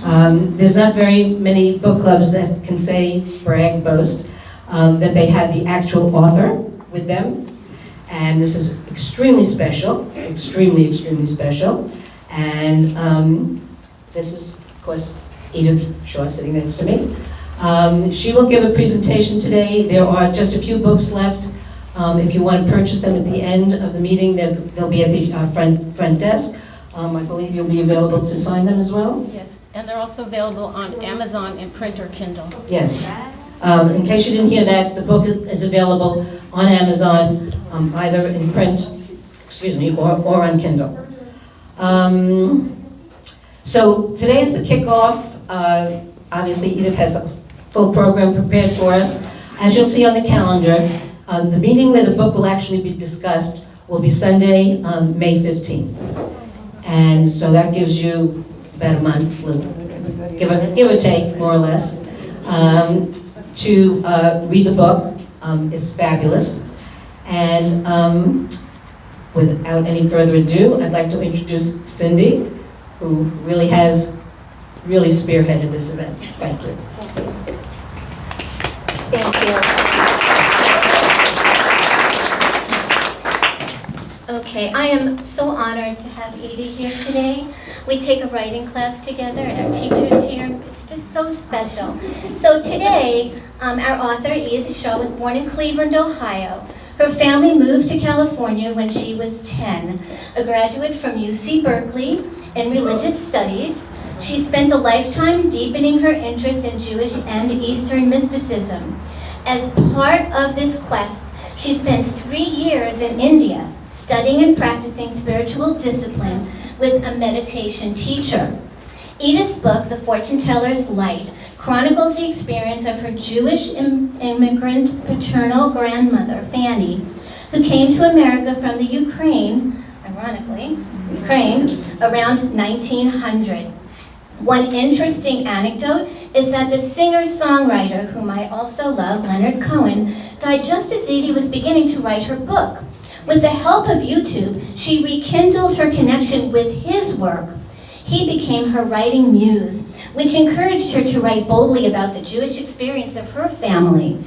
There's not very many book clubs that can say, brag, boast, that they have the actual author with them. And this is extremely special, extremely special. And this is, of course, Edythe Shaw sitting next to me. She will give a presentation today. There are just a few books left. If you want to purchase them at the end of the meeting, they'll be at the front desk. I believe you'll be available to sign them as well? Yes, and they're also available on Amazon in print or Kindle. Yes. In case you didn't hear that, the book is available on Amazon, either in print, or on Kindle. So today is the kickoff. Obviously, Edythe has a full program prepared for us. As you'll see on the calendar, the meeting where the book will actually be discussed will be Sunday, May 15th. And so that gives you about a month, give or take, more or less, to read the book. It's fabulous. And without any further ado, I'd like to introduce Cindy, who really has spearheaded this event. Thank you. Thank you. Okay, I am so honored to have Edie here today. We take a writing class together and our teacher's here. It's just so special. So today, our author, Edythe Shaw, was born in Cleveland, Ohio. Her family moved to California when she was 10. A graduate from UC Berkeley in religious studies, she spent a lifetime deepening her interest in Jewish and Eastern mysticism. As part of this quest, she spent 3 years in India, studying and practicing spiritual discipline with a meditation teacher. Edythe's book, The Fortune Teller's Light, chronicles the experience of her Jewish immigrant paternal grandmother, Fanny, who came to America from the Ukraine, ironically, around 1900. One interesting anecdote is that the singer-songwriter, whom I also love, Leonard Cohen, died just as Edie was beginning to write her book. With the help of YouTube, she rekindled her connection with his work. He became her writing muse, which encouraged her to write boldly about the Jewish experience of her family.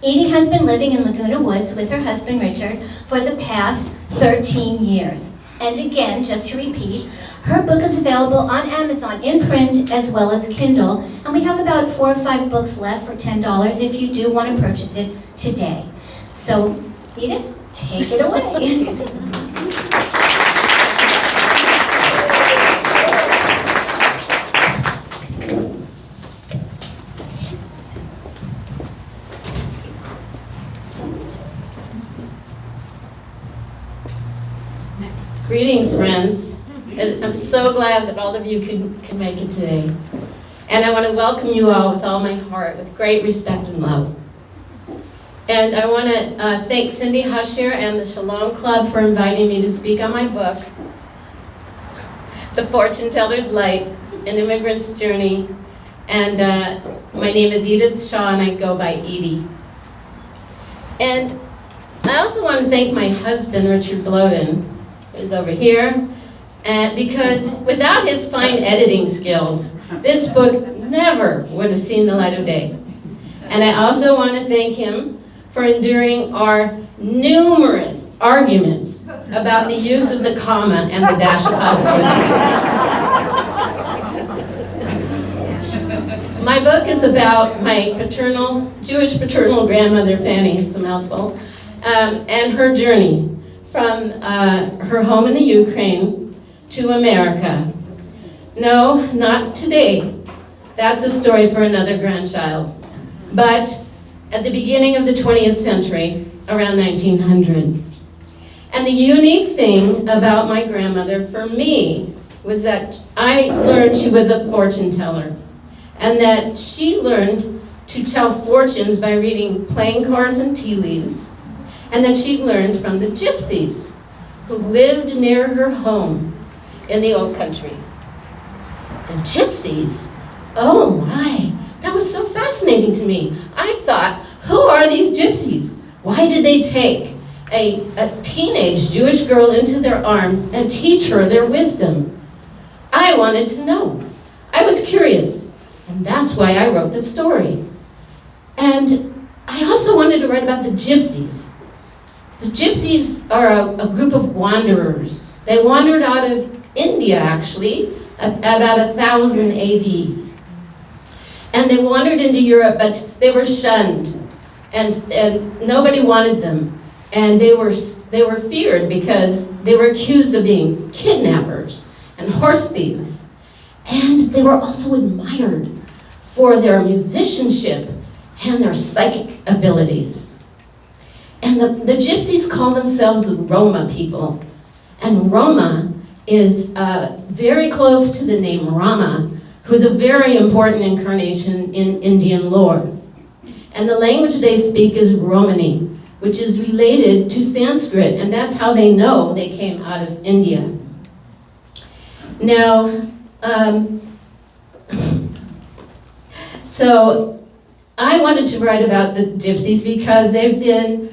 Edie has been living in Laguna Woods with her husband Richard for the past 13 years. And again, just to repeat, her book is available on Amazon in print as well as Kindle, and we have about 4 or 5 books left for $10 if you do want to purchase it today. So, Edythe, take it away. Greetings, friends. I'm so glad that all of you can make it today. And I want to welcome you all with all my heart, with great respect and love. And I want to thank Cindy Hushier and the Shalom Club for inviting me to speak on my book, The Fortune Teller's Light, An Immigrant's Journey. And my name is Edythe Shaw, and I go by Edie. And I also want to thank my husband, Richard Bloden, who's over here, and because without his fine editing skills, this book never would have seen the light of day. And I also want to thank him for enduring our numerous arguments about the use of the comma and the dash apostrophe. My book is about my Jewish paternal grandmother, Fanny, it's a mouthful, and her journey from her home in the Ukraine to America. No, not today. That's a story for another grandchild. But at the beginning of the 20th century, around 1900. And the unique thing about my grandmother for me was that I learned she was a fortune teller, and that she learned to tell fortunes by reading playing cards and tea leaves, and that she learned from the gypsies who lived near her home in the old country. The gypsies? Oh my, that was so fascinating to me. I thought, who are these gypsies? Why did they take a teenage Jewish girl into their arms and teach her their wisdom? I wanted to know. I I was curious, and that's why I wrote the story. And I also wanted to write about the gypsies. The gypsies are a group of wanderers. They wandered out of India, actually, at about 1000 AD. And they wandered into Europe, but they were shunned, and nobody wanted them. And they were feared because they were accused of being kidnappers and horse thieves. And they were also admired for their musicianship and their psychic abilities. And the gypsies call themselves the Roma people. And Roma is very close to the name Rama, who is a very important incarnation in Indian lore. And the language they speak is Romani, which is related to Sanskrit, and that's how they know they came out of India. Now, so I wanted to write about the gypsies because they've been,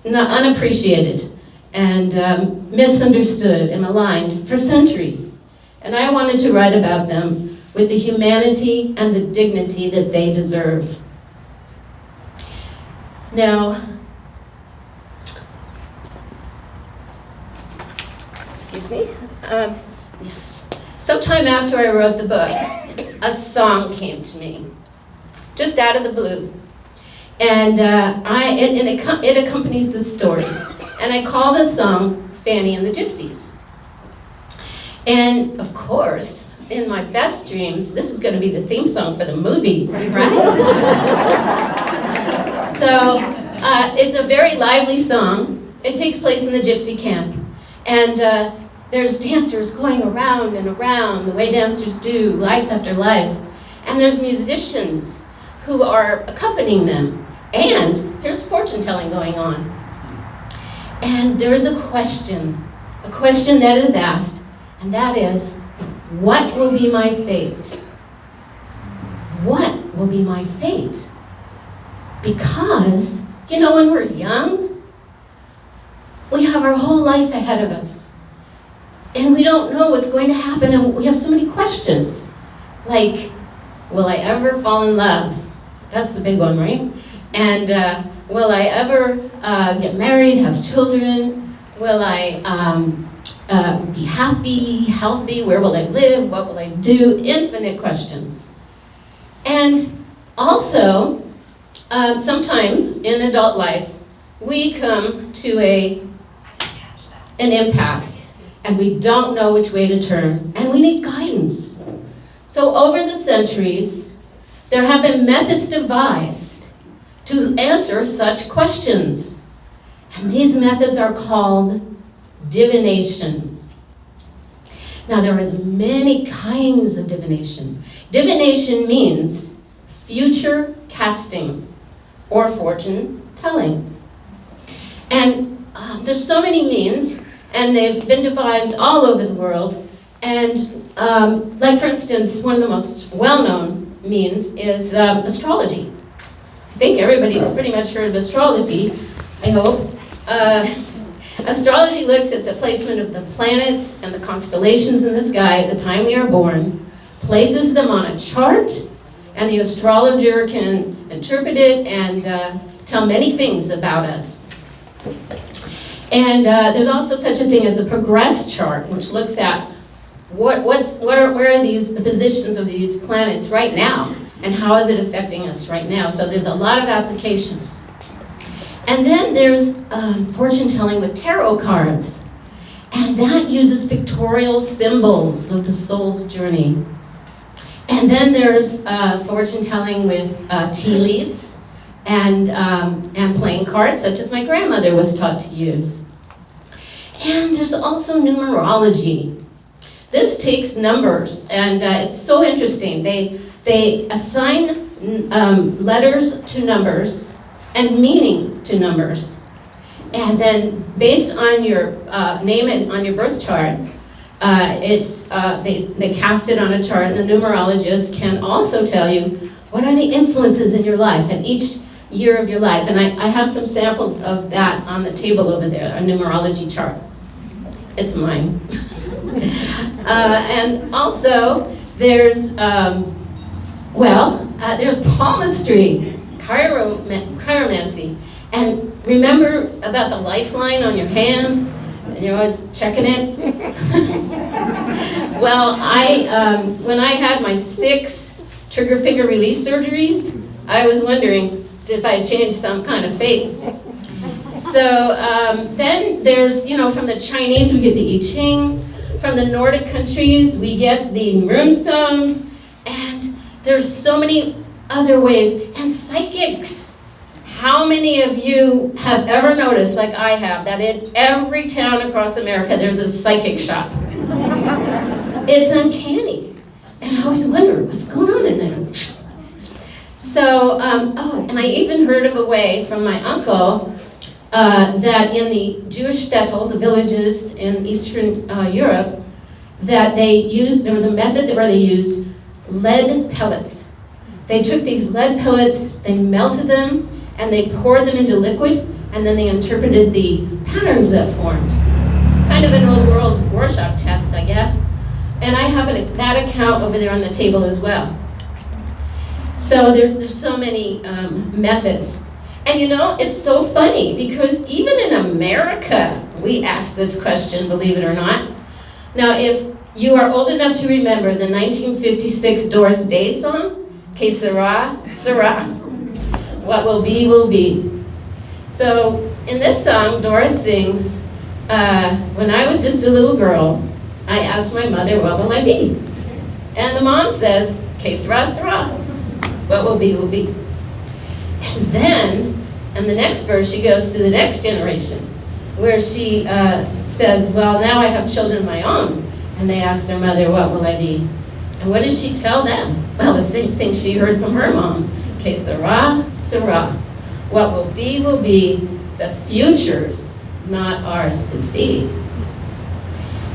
unappreciated and misunderstood and maligned for centuries. And I wanted to write about them with the humanity and the dignity that they deserve. Now, excuse me, yes. Sometime after I wrote the book, a song came to me, just out of the blue. And it accompanies the story. And I call this song Fanny and the Gypsies. And of course, in my best dreams, this is going to be the theme song for the movie, right? So it's a very lively song. It takes place in the gypsy camp. And there's dancers going around and around, the way dancers do, life after life. And there's musicians who are accompanying them. And there's fortune telling going on. And there is a question that is asked, and that is, what will be my fate? What will be my fate? Because, when we're young, we have our whole life ahead of us. And we don't know what's going to happen, and we have so many questions. Like, will I ever fall in love? That's the big one, right? And will I ever get married, have children? Will I be happy, healthy? Where will I live? What will I do? Infinite questions. And also, sometimes in adult life, we come to an impasse, and we don't know which way to turn, and we need guidance. So over the centuries, there have been methods devised to answer such questions. And these methods are called divination. Now, there is many kinds of divination. Divination means future casting or fortune telling. And there's so many means, and they've been devised all over the world. And like, for instance, one of the most well-known means is astrology. I think everybody's pretty much heard of astrology, I hope. Astrology looks at the placement of the planets and the constellations in the sky at the time we are born, places them on a chart, and the astrologer can interpret it and tell many things about us. And there's also such a thing as a progress chart, which looks at where are the positions of these planets right now, and how is it affecting us right now. So there's a lot of applications. And then there's fortune telling with tarot cards. And that uses pictorial symbols of the soul's journey. And then there's fortune telling with tea leaves and playing cards, such as my grandmother was taught to use. And there's also numerology. This takes numbers, and it's so interesting. They assign letters to numbers and meaning to numbers. And then based on your name and on your birth chart, they cast it on a chart, and the numerologist can also tell you what are the influences in your life at each year of your life. And I have some samples of that on the table over there, a numerology chart. It's mine. And also, there's, there's palmistry, chiromancy. And remember about the lifeline on your hand? And you're always checking it? Well, when I had my 6 trigger finger release surgeries, I was wondering if I changed some kind of fate. So then there's, from the Chinese we get the I Ching, from the Nordic countries we get the runestones, and there's so many other ways. And psychics. How many of you have ever noticed, like I have, that in every town across America there's a psychic shop? It's uncanny. And I always wonder, what's going on in there? So, and I even heard of a way from my uncle that in the Jewish shtetl, the villages in Eastern Europe, that there was a method where they used lead pellets. They took these lead pellets, they melted them, and they poured them into liquid, and then they interpreted the patterns that formed. Kind of an old world Rorschach test, I guess. And I have that account over there on the table as well. So there's so many methods. And it's so funny, because even in America, we ask this question, believe it or not. Now, if you are old enough to remember the 1956 Doris Day song, Que sera, sera. What will be, will be. So in this song, Doris sings, when I was just a little girl, I asked my mother, what will I be? And the mom says, que sera, sera. What will be, will be. And then, in the next verse, she goes to the next generation, where she says, well, now I have children of my own. And they ask their mother, what will I be? And what does she tell them? Well, the same thing she heard from her mom. Que sera, sera. What will be, the future's not ours to see.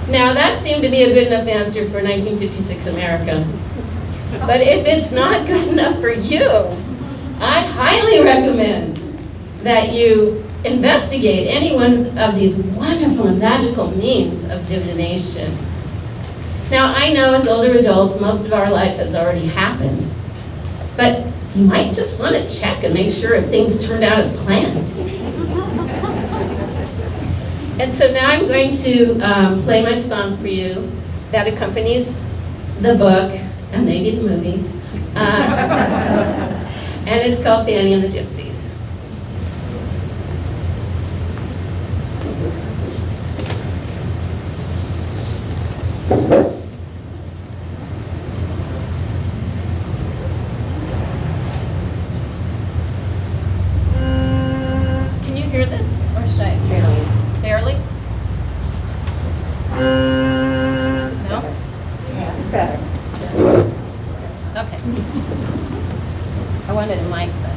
Now that seemed to be a good enough answer for 1956 America. But if it's not good enough for you, I highly recommend that you investigate any one of these wonderful and magical means of divination. Now I know as older adults, most of our life has already happened, but you might just want to check and make sure if things turned out as planned. And so now I'm going to play my song for you that accompanies the book and maybe the movie. And it's called Fanny and the Gypsies. Can you hear this? Or should I? Barely. Barely? No? Yeah, better. Okay. I wanted a mic, but.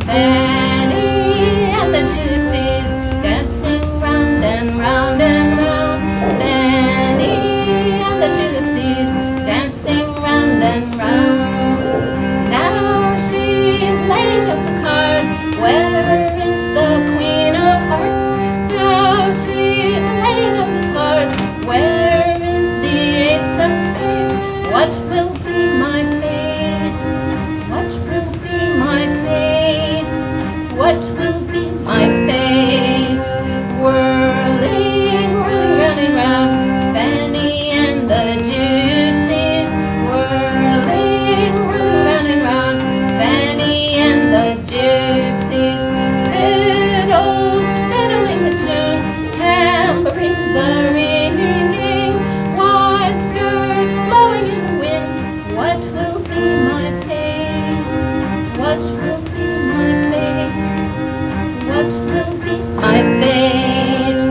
Fanny and the gypsies dancing round and round and round. Fanny and the gypsies dancing round and round. Now she's laid up the cards. Where is the Queen of Hearts? Now she's laid up the cards. Where is the Ace of Spades? What will be my fate? What will be my fate? What will be my fate? Whirling, whirling round and round, Fanny and the gypsies. Whirling, whirling round and round, Fanny and the gypsies. Fiddles fiddling the tune, tambourines are ringing, wide skirts blowing in the wind. What will be my fate? What will be my fate? What will be my fate?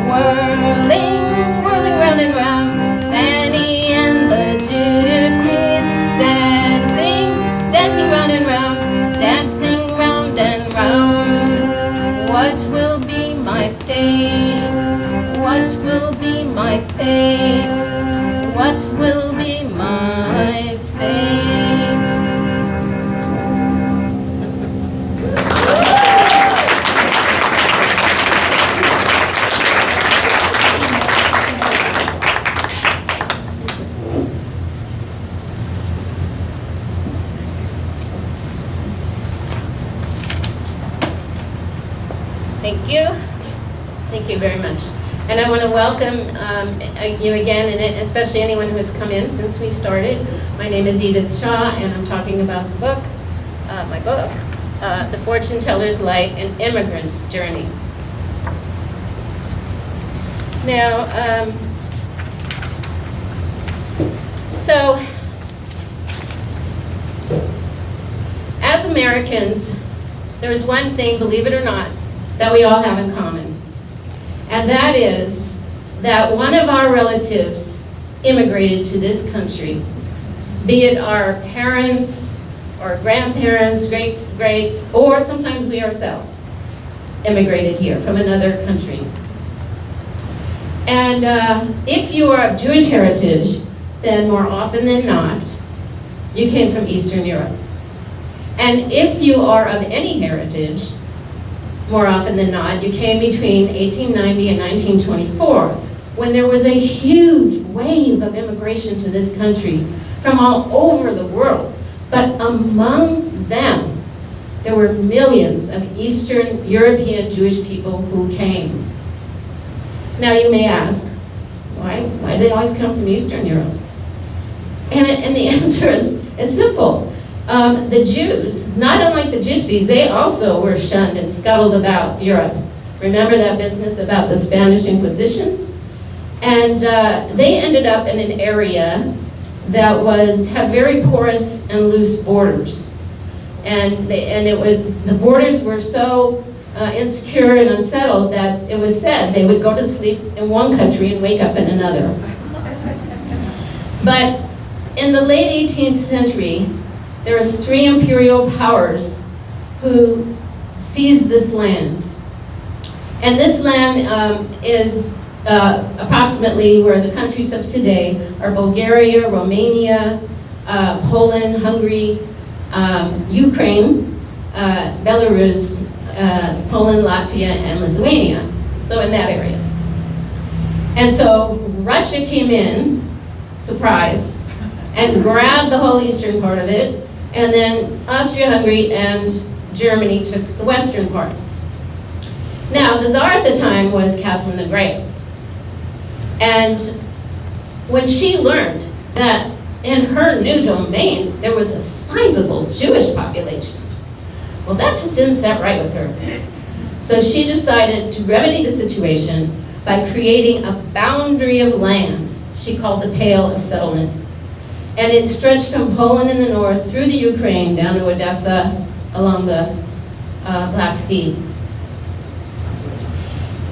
Whirling, whirling round and round, Fanny and the gypsies. Dancing, dancing round and round, dancing round and round. What will be my fate? What will be my fate? What will be my fate? very much. And I want to welcome you again, and especially anyone who has come in since we started. My name is Edythe Shaw, and I'm talking about the book, my book, The Fortune Teller's Life, An Immigrant's Journey. Now, so, as Americans, there is one thing, believe it or not, that we all have in common. And that is that one of our relatives immigrated to this country, be it our parents or grandparents, greats, or sometimes we ourselves immigrated here from another country. And if you are of Jewish heritage, then more often than not, you came from Eastern Europe. And if you are of any heritage, more often than not, you came between 1890 and 1924, when there was a huge wave of immigration to this country from all over the world. But among them, there were millions of Eastern European Jewish people who came. Now you may ask, why do they always come from Eastern Europe? And the answer is simple. The Jews, not unlike the Gypsies, they also were shunned and scuttled about Europe. Remember that business about the Spanish Inquisition? And they ended up in an area that had very porous and loose borders. And the borders were so insecure and unsettled that it was said they would go to sleep in one country and wake up in another. But in the late 18th century, there was 3 imperial powers who seized this land. And this land is approximately where the countries of today are: Bulgaria, Romania, Poland, Hungary, Ukraine, Belarus, Poland, Latvia, and Lithuania. So in that area. And so Russia came in, surprise, and grabbed the whole eastern part of it. And then Austria-Hungary and Germany took the western part. Now, the Tsar at the time was Catherine the Great. And when she learned that in her new domain there was a sizable Jewish population, well, that just didn't set right with her. So she decided to remedy the situation by creating a boundary of land she called the Pale of Settlement. And it stretched from Poland in the north through the Ukraine down to Odessa along the Black Sea.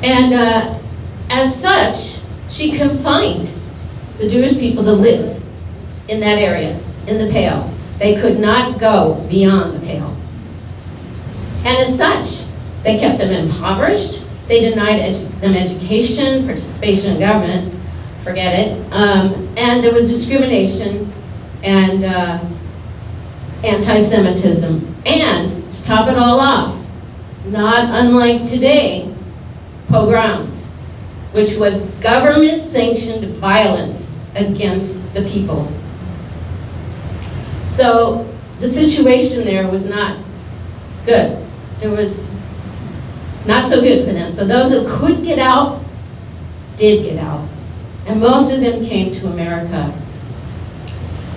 And as such, she confined the Jewish people to live in that area, in the Pale. They could not go beyond the Pale. And as such, they kept them impoverished. They denied them education, participation in government, forget it. And there was discrimination and anti-Semitism. And to top it all off, not unlike today, pogroms, which was government-sanctioned violence against the people. So the situation there was not good. It was not so good for them. So those that could get out, did get out. And most of them came to America.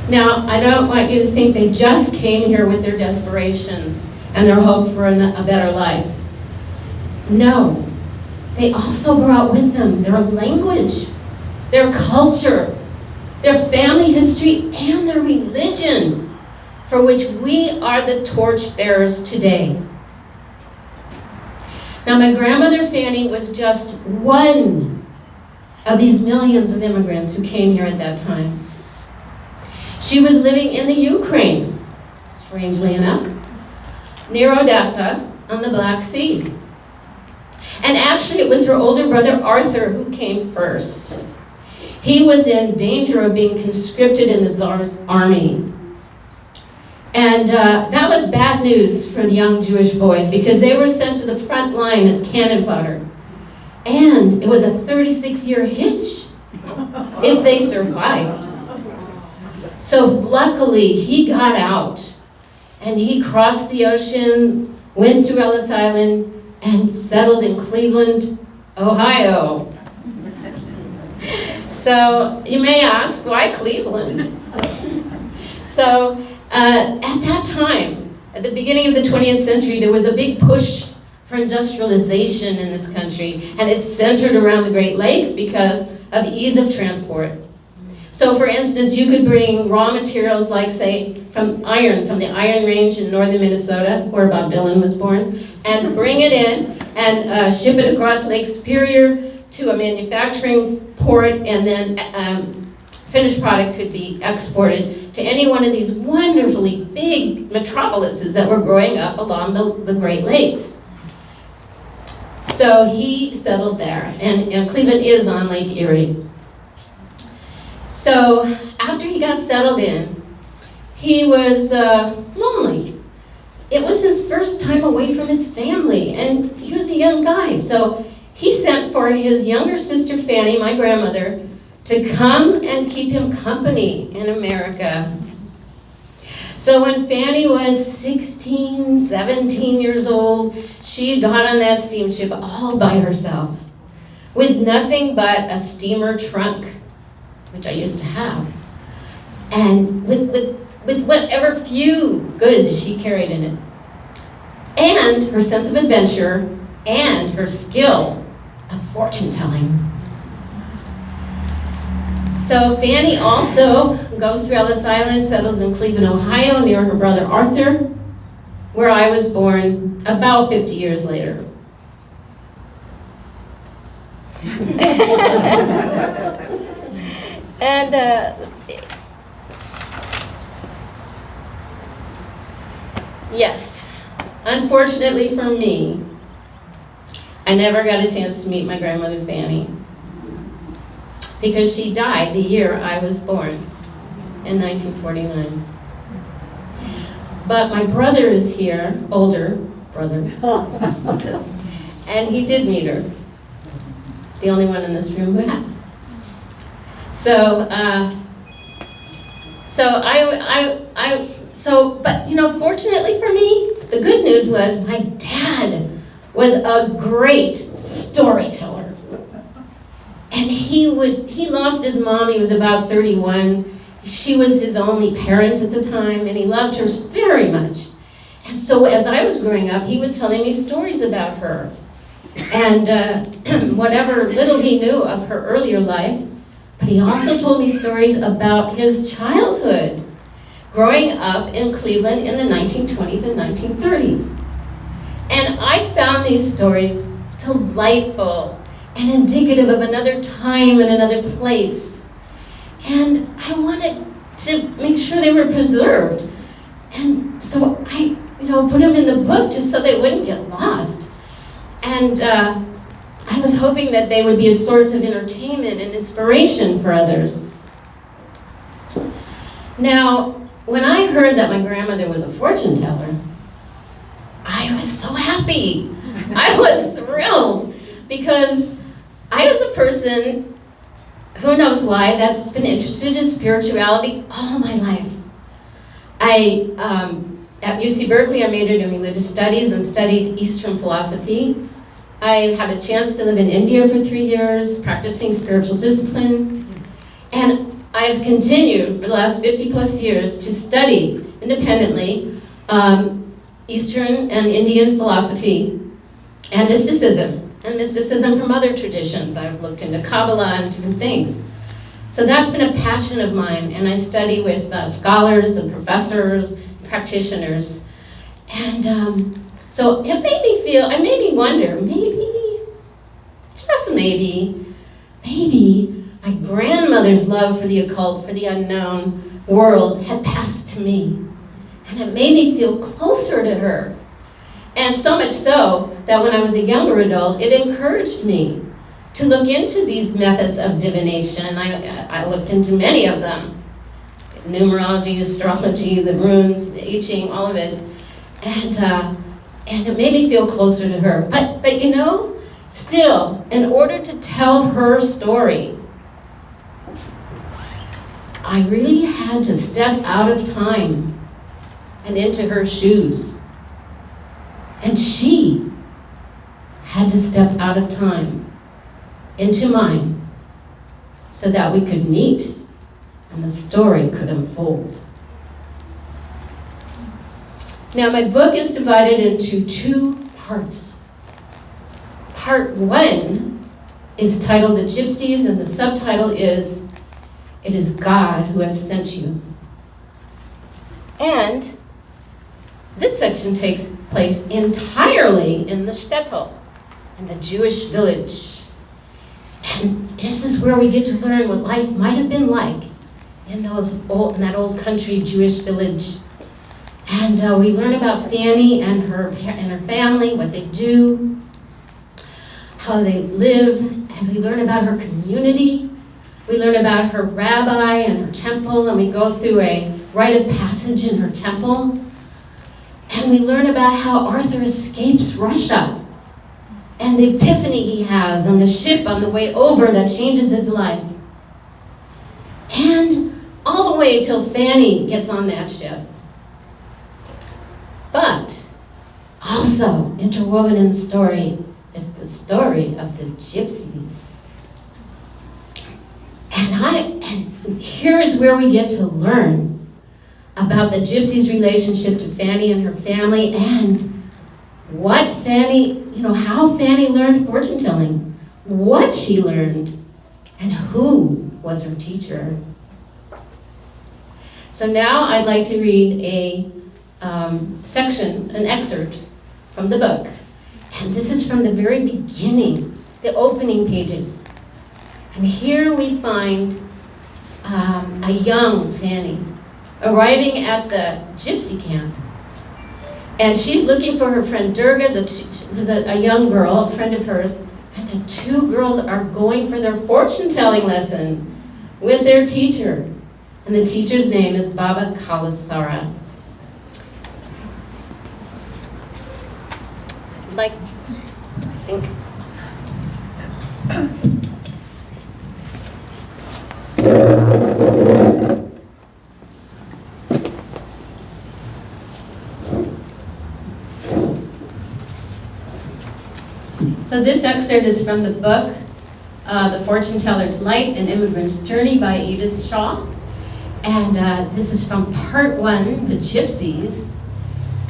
Now, I don't want you to think they just came here with their desperation and their hope for a better life. No, they also brought with them their language, their culture, their family history, and their religion, for which we are the torchbearers today. Now, my grandmother Fanny was just one of these millions of immigrants who came here at that time. She was living in the Ukraine, strangely enough, near Odessa on the Black Sea. And actually, it was her older brother Arthur who came first. He was in danger of being conscripted in the Tsar's army. And that was bad news for the young Jewish boys, because they were sent to the front line as cannon fodder. And it was a 36-year hitch if they survived. So luckily, he got out, and he crossed the ocean, went through Ellis Island, and settled in Cleveland, Ohio. So you may ask, why Cleveland? So at that time, at the beginning of the 20th century, there was a big push for industrialization in this country, and it's centered around the Great Lakes because of ease of transport. So for instance, you could bring raw materials like, say, from the Iron Range in northern Minnesota, where Bob Dylan was born, and bring it in and ship it across Lake Superior to a manufacturing port, and then finished product could be exported to any one of these wonderfully big metropolises that were growing up along the Great Lakes. So he settled there, and Cleveland is on Lake Erie. So after he got settled in, he was lonely. It was his first time away from his family, and he was a young guy. So he sent for his younger sister, Fanny, my grandmother, to come and keep him company in America. So when Fanny was 16, 17 years old, she got on that steamship all by herself, with nothing but a steamer trunk, which I used to have, and with whatever few goods she carried in it, and her sense of adventure, and her skill of fortune-telling. So Fanny also goes through Ellis Island, settles in Cleveland, Ohio, near her brother Arthur, where I was born about 50 years later. And let's see. Yes, unfortunately for me, I never got a chance to meet my grandmother Fanny, because she died the year I was born, in 1949. But my brother is here, older brother, and he did meet her, the only one in this room who has. But you know, fortunately for me, the good news was my dad was a great storyteller. And he lost his mom, he was about 31. She was his only parent at the time, and he loved her very much. And so as I was growing up, he was telling me stories about her. And whatever little he knew of her earlier life, but he also told me stories about his childhood, growing up in Cleveland in the 1920s and 1930s. And I found these stories delightful and indicative of another time and another place. And I wanted to make sure they were preserved. And so I, put them in the book just so they wouldn't get lost. And I was hoping that they would be a source of entertainment and inspiration for others. Now, when I heard that my grandmother was a fortune teller, I was so happy. I was thrilled, because I was a person, who knows why, that's been interested in spirituality all my life. At UC Berkeley, I majored in religious studies and studied Eastern philosophy. I had a chance to live in India for 3 years, practicing spiritual discipline. And I've continued for the last 50 plus years to study independently Eastern and Indian philosophy and mysticism from other traditions. I've looked into Kabbalah and different things. So that's been a passion of mine, and I study with scholars and professors, practitioners. And so it made me wonder, maybe, just maybe my grandmother's love for the occult, for the unknown world had passed to me. And it made me feel closer to her. And so much so that when I was a younger adult, it encouraged me to look into these methods of divination. I looked into many of them. Numerology, astrology, the runes, the I Ching, all of it. And it made me feel closer to her. But still, in order to tell her story, I really had to step out of time and into her shoes. And she had to step out of time into mine so that we could meet and the story could unfold. Now, my book is divided into 2 parts. Part 1 is titled The Gypsies, and the subtitle is, It is God Who Has Sent You. And this section takes place entirely in the shtetl, in the Jewish village. And this is where we get to learn what life might have been like in that old country Jewish village. And we learn about Fanny and her family, what they do, how they live, and we learn about her community. We learn about her rabbi and her temple, and we go through a rite of passage in her temple. And we learn about how Arthur escapes Russia and the epiphany he has on the ship on the way over that changes his life. And all the way till Fanny gets on that ship. But also interwoven in the story is the story of the gypsies. And here is where we get to learn about the gypsies' relationship to Fanny and her family, and what Fanny, how Fanny learned fortune telling, what she learned, and who was her teacher. So now I'd like to read a section, an excerpt from the book. And this is from the very beginning, the opening pages. And here we find a young Fanny arriving at the gypsy camp. And she's looking for her friend Durga, who's a young girl, a friend of hers. And the 2 girls are going for their fortune-telling lesson with their teacher. And the teacher's name is Baba Kalasara. I think. So this excerpt is from the book, The Fortune Teller's Light, An Immigrant's Journey by Edythe Shaw. And this is from part 1, The Gypsies.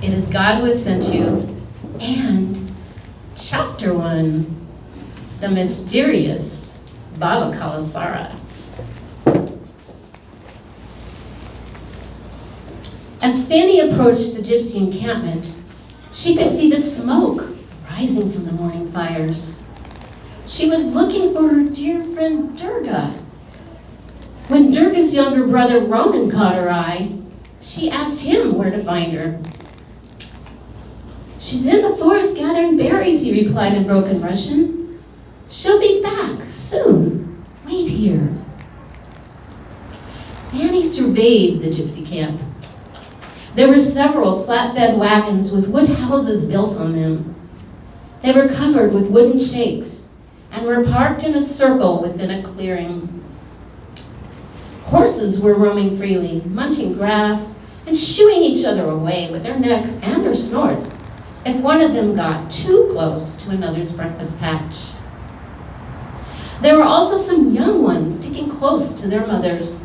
It is God Who Has Sent You. And chapter 1, The Mysterious Baba Kalasara. As Fanny approached the gypsy encampment, she could see the smoke rising from the morning fires. She was looking for her dear friend Durga. When Durga's younger brother Roman caught her eye, she asked him where to find her. "She's in the forest gathering berries," he replied in broken Russian. "She'll be back soon. Wait here." Fanny surveyed the gypsy camp. There were several flatbed wagons with wood houses built on them. They were covered with wooden shakes and were parked in a circle within a clearing. Horses were roaming freely, munching grass and shooing each other away with their necks and their snorts if one of them got too close to another's breakfast patch. There were also some young ones sticking close to their mothers.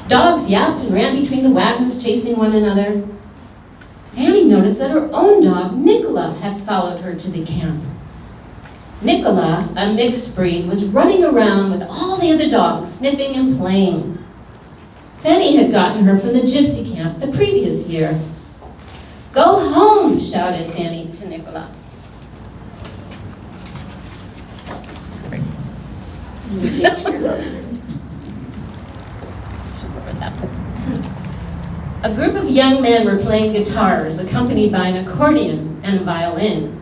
Dogs yapped and ran between the wagons, chasing one another. Fanny noticed that her own dog, Nicola, had followed her to the camp. Nicola, a mixed breed, was running around with all the other dogs, sniffing and playing. Fanny had gotten her from the gypsy camp the previous year. "Go home," shouted Fanny to Nicola. A group of young men were playing guitars, accompanied by an accordion and a violin.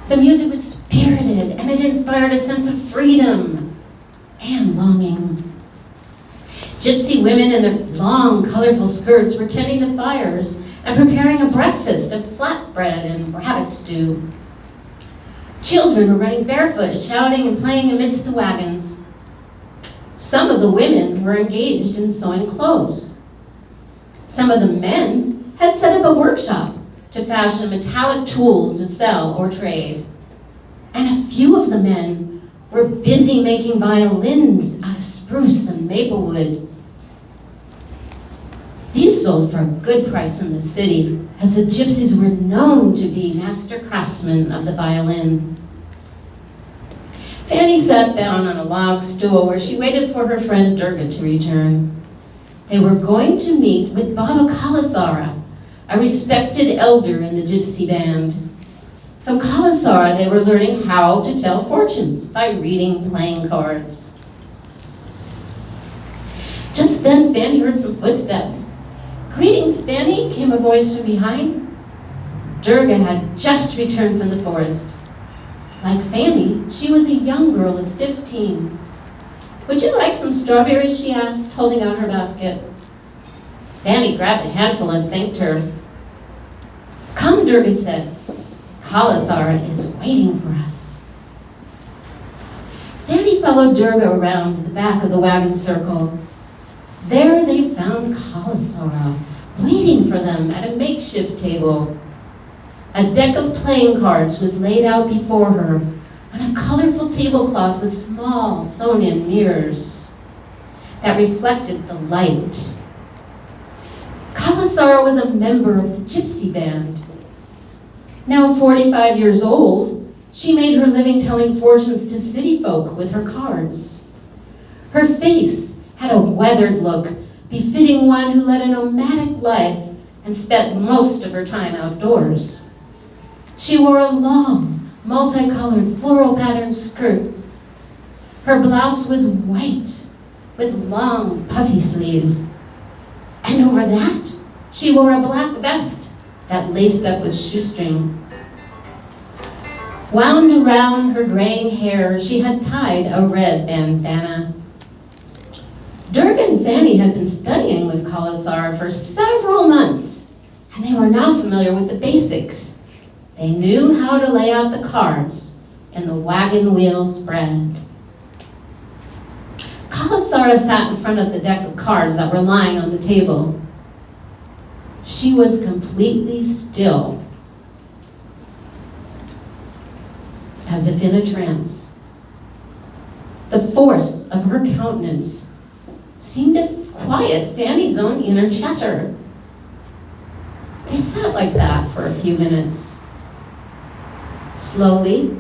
The music was spirited, and it inspired a sense of freedom and longing. Gypsy women in their long, colorful skirts were tending the fires and preparing a breakfast of flatbread and rabbit stew. Children were running barefoot, shouting and playing amidst the wagons. Some of the women were engaged in sewing clothes. Some of the men had set up a workshop to fashion metallic tools to sell or trade. and a few of the men were busy making violins out of spruce and maple wood. These sold for a good price in the city, as the gypsies were known to be master craftsmen of the violin. Fanny sat down on a log stool where she waited for her friend Durga to return. They were going to meet with Baba Kalasara, a respected elder in the gypsy band. From Kalasara, they were learning how to tell fortunes by reading playing cards. Just then, Fanny heard some footsteps. "Greetings, Fanny," came a voice from behind. Durga had just returned from the forest. Like Fanny, she was a young girl of 15. "Would you like some strawberries?" she asked, holding out her basket. Fanny grabbed a handful and thanked her. "Come," Durga said. "Kalasara is waiting for us." Fanny followed Durga around to the back of the wagon circle. There they found Kalasara waiting for them at a makeshift table. A deck of playing cards was laid out before her, and a colorful tablecloth with small sewn-in mirrors that reflected the light. Kalasara was a member of the gypsy band. Now 45 years old, she made her living telling fortunes to city folk with her cards. Her face had a weathered look, befitting one who led a nomadic life and spent most of her time outdoors. She wore a long, multicolored floral patterned skirt. Her blouse was white with long, puffy sleeves. And over that, she wore a black vest that laced up with shoestring. Wound around her graying hair, she had tied a red bandana. Durga and Fanny had been studying with Kalasara for several months, and they were now familiar with the basics. They knew how to lay out the cards in the wagon wheel spread. Kalasara sat in front of the deck of cards that were lying on the table. She was completely still, as if in a trance. The force of her countenance seemed to quiet Fanny's own inner chatter. They sat like that for a few minutes. Slowly,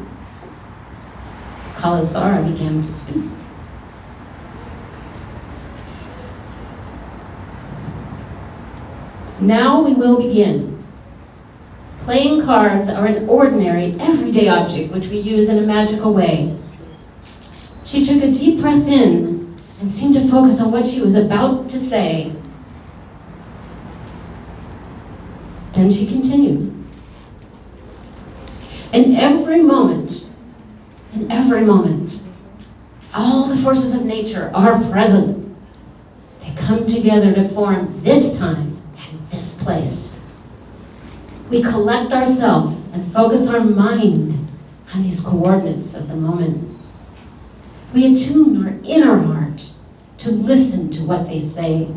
Kalasara began to speak. "Now we will begin. Playing cards are an ordinary, everyday object which we use in a magical way." She took a deep breath in and seemed to focus on what she was about to say. Then she continued. In every moment, all the forces of nature are present. They come together to form this time and this place. We collect ourselves and focus our mind on these coordinates of the moment. We attune our inner heart to listen to what they say.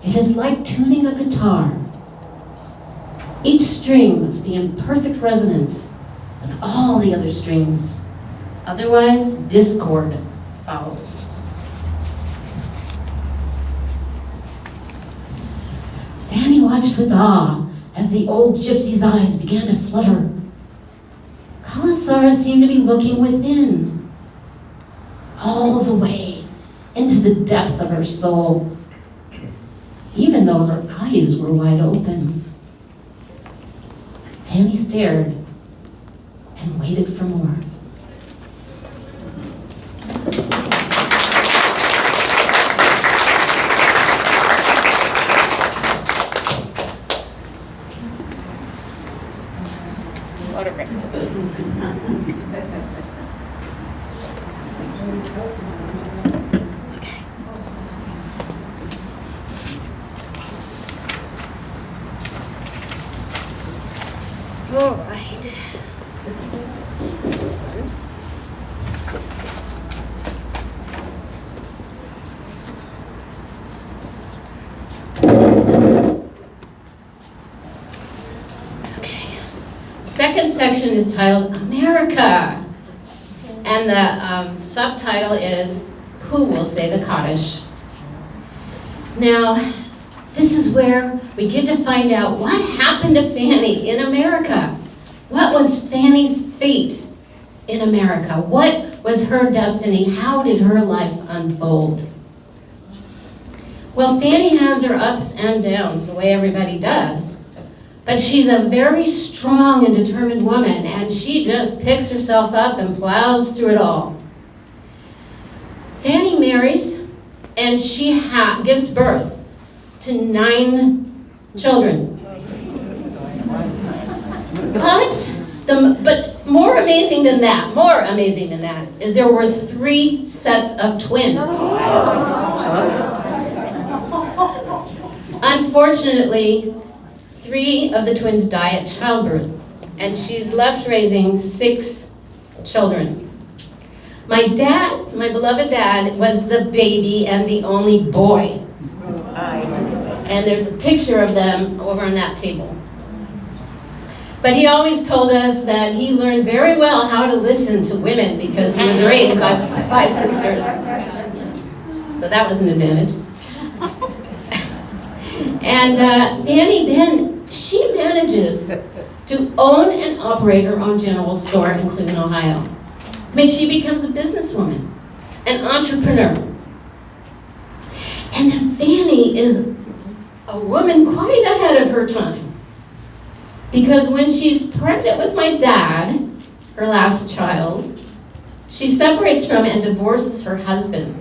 It is like tuning a guitar. Each string must be in perfect resonance with all the other strings. Otherwise, discord follows. Fanny watched with awe as the old gypsy's eyes began to flutter. Kalasara seemed to be looking within, all the way into the depth of her soul, even though her eyes were wide open. Fanny stared and waited for more. All right. section is titled America. And the subtitle is, Who Will Say the Kaddish? Now, this is where we get to find out what happened to Fanny in America. What was Fanny's fate in America? What was her destiny? How did her life unfold? Well, Fanny has her ups and downs, the way everybody does. But she's a very strong and determined woman, and she just picks herself up and plows through it all. Fanny marries, and she gives birth to 9 children. But more amazing than that, is there were 3 sets of twins. Unfortunately, 3 of the twins die at childbirth, and she's left raising 6 children. My dad, my beloved dad, was the baby and the only boy. And there's a picture of them over on that table. But he always told us that he learned very well how to listen to women because he was raised by 5 sisters. So that was an advantage. And Fanny then, she manages to own and operate her own general store in Cleveland, Ohio. I mean, she becomes a businesswoman, an entrepreneur. And then Fanny is a woman quite ahead of her time. Because when she's pregnant with my dad, her last child, she separates from and divorces her husband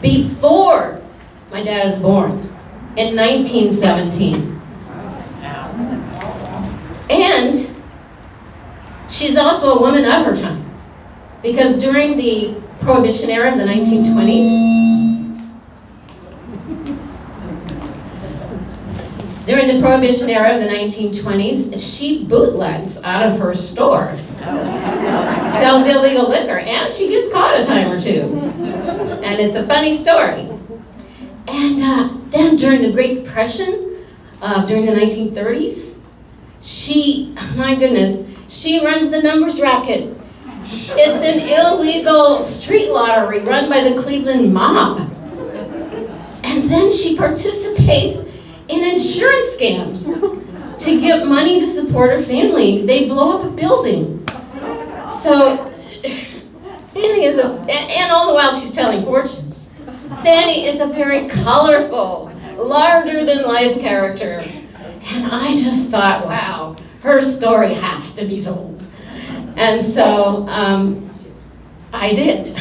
before my dad is born in 1917. And she's also a woman of her time. Because during the Prohibition era of the 1920s, she bootlegs out of her store, sells illegal liquor, and she gets caught a time or two. And it's a funny story. And then during the Great Depression, during the 1930s, she runs the numbers racket. It's an illegal street lottery run by the Cleveland mob. And then she participates in insurance scams to get money to support her family. They blow up a building. So Fanny is and all the while she's telling fortunes. Fanny is a very colorful, larger-than-life character. And I just thought, wow, her story has to be told. And so I did.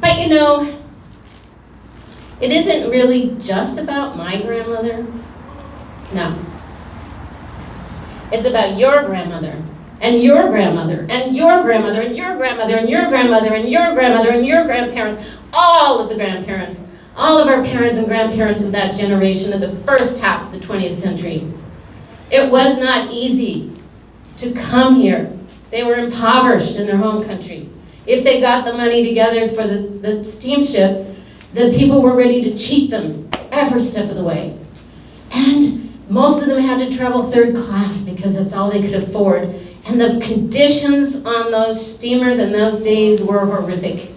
But you know, it isn't really just about my grandmother. No. It's about your grandmother, and your grandmother, and your grandmother, and your grandmother, and your grandmother, and your grandmother, and your grandparents, all of the grandparents, all of our parents and grandparents of that generation of the first half of the 20th century. It was not easy to come here. They were impoverished in their home country. If they got the money together for the steamship, the people were ready to cheat them every step of the way. And most of them had to travel 3rd class because that's all they could afford. And the conditions on those steamers in those days were horrific.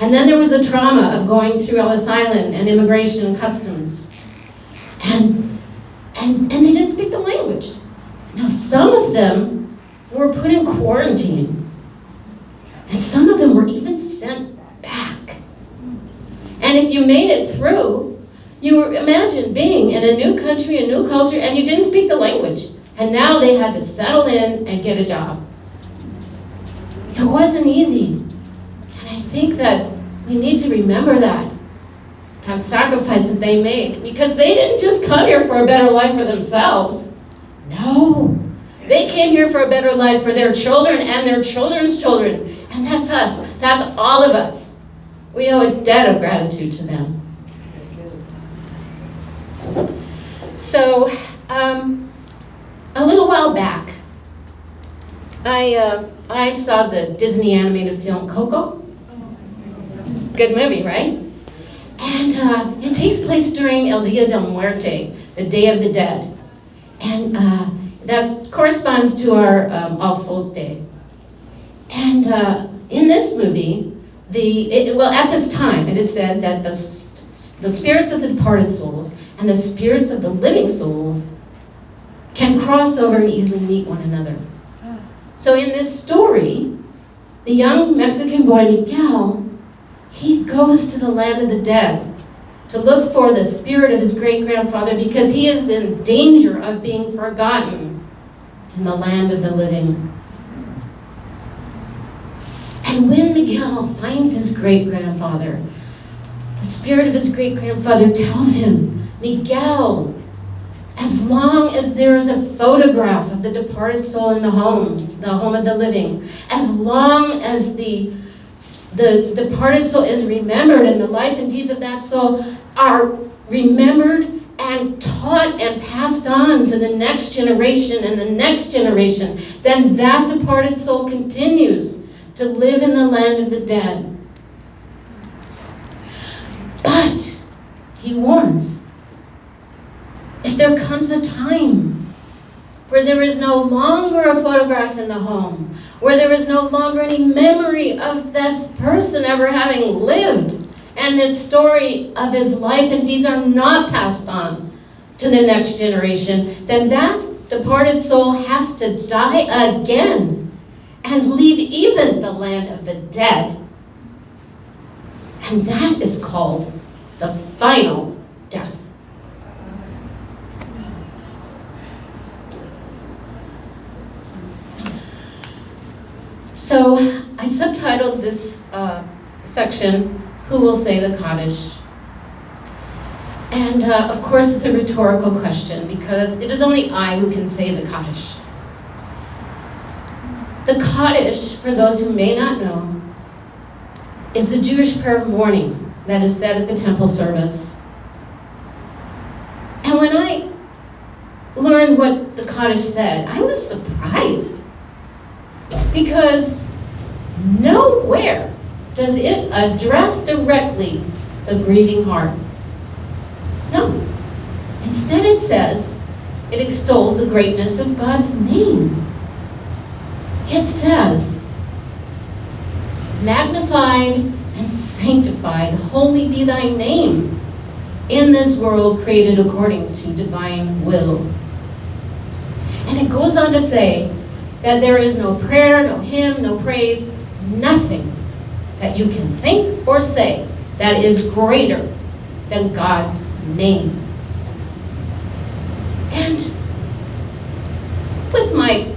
And then there was the trauma of going through Ellis Island and immigration and customs. And they didn't speak the language. Now some of them were put in quarantine. And some of them were even sent back. And if you made it through, imagine being in a new country, a new culture, and you didn't speak the language. And now they had to settle in and get a job. It wasn't easy. And I think that we need to remember that sacrifice that they made. Because they didn't just come here for a better life for themselves. No. They came here for a better life for their children and their children's children. And that's us. That's all of us. We owe a debt of gratitude to them. So, a little while back, I saw the Disney animated film Coco. Good movie, right? And it takes place during El Dia de Muerte, the Day of the Dead. And that corresponds to our All Souls Day. And in this movie, at this time, it is said that the spirits of the departed souls and the spirits of the living souls can cross over and easily meet one another. So in this story, the young Mexican boy Miguel, he goes to the land of the dead to look for the spirit of his great-grandfather because he is in danger of being forgotten in the land of the living. And when Miguel finds his great-grandfather, the spirit of his great-grandfather tells him, Miguel, as long as there is a photograph of the departed soul in the home of the living, as long as the departed soul is remembered and the life and deeds of that soul are remembered and taught and passed on to the next generation and the next generation, then that departed soul continues to live in the land of the dead. But, he warns, if there comes a time where there is no longer a photograph in the home, where there is no longer any memory of this person ever having lived, and this story of his life and deeds are not passed on to the next generation, then that departed soul has to die again and leave even the land of the dead. And that is called the final death. So I subtitled this section, Who Will Say the Kaddish? And of course it's a rhetorical question because it is only I who can say the Kaddish. The Kaddish, for those who may not know, is the Jewish prayer of mourning that is said at the temple service. And when I learned what the Kaddish said, I was surprised because nowhere does it address directly the grieving heart. No. Instead it says, it extols the greatness of God's name. It says, magnified and sanctified, holy be thy name in this world created according to divine will. And it goes on to say that there is no prayer, no hymn, no praise, nothing that you can think or say that is greater than God's name. And with my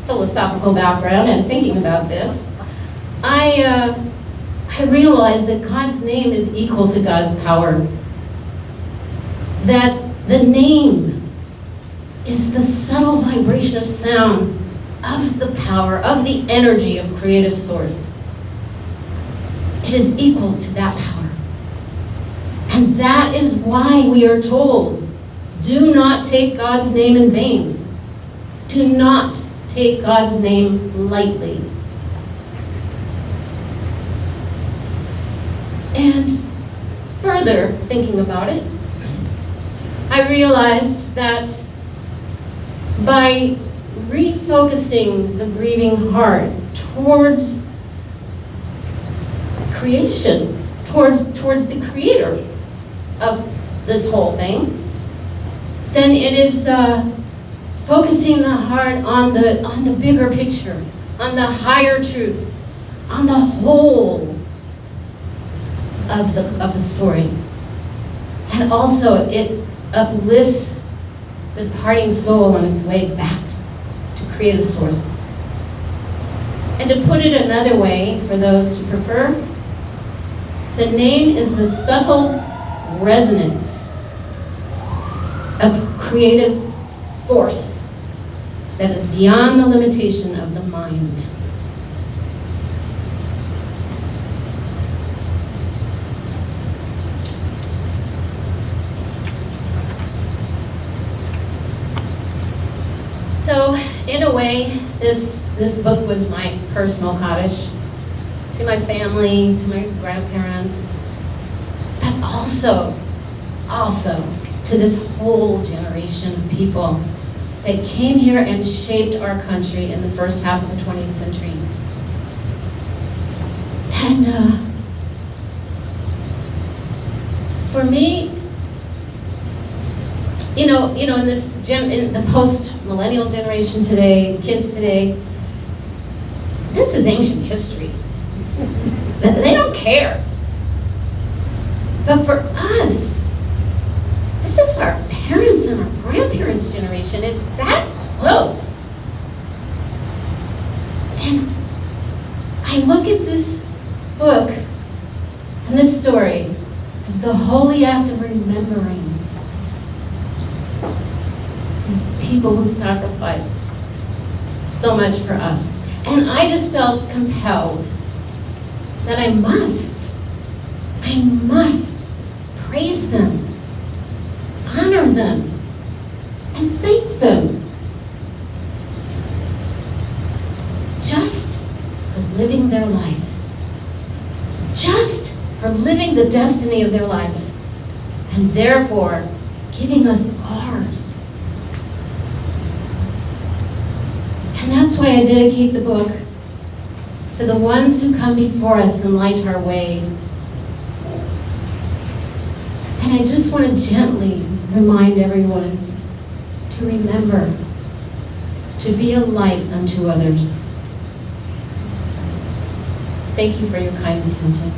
philosophical background and thinking about this, I realized that God's name is equal to God's power. That the name is the subtle vibration of sound of the power, of the energy of creative source. It is equal to that power. And that is why we are told, do not take God's name in vain. Do not take God's name lightly. And further thinking about it, I realized that by refocusing the grieving heart towards creation, towards the creator of this whole thing, then it is focusing the heart on the bigger picture, on the higher truth, on the whole of the story. And also it uplifts the departing soul on its way back to creative source. And to put it another way, for those who prefer, the name is the subtle resonance of creative force that is beyond the limitation of the mind. So, in a way, this book was my personal Kaddish to my family, to my grandparents, but also to to this whole generation of people that came here and shaped our country in the first half of the 20th century. And for me, in the post-millennial generation today, kids today, this is ancient history. They don't care. But for us, this is our parents' and our grandparents' generation. It's that close. And I look at this book and this story as the holy act of remembering these people who sacrificed so much for us. And I just felt compelled that I must praise them, honor them, and thank them just for living their life, just for living the destiny of their life, and therefore giving us ours. And that's why I dedicate the book to the ones who come before us and light our way. And I just want to gently remind everyone to remember to be a light unto others. Thank you for your kind attention.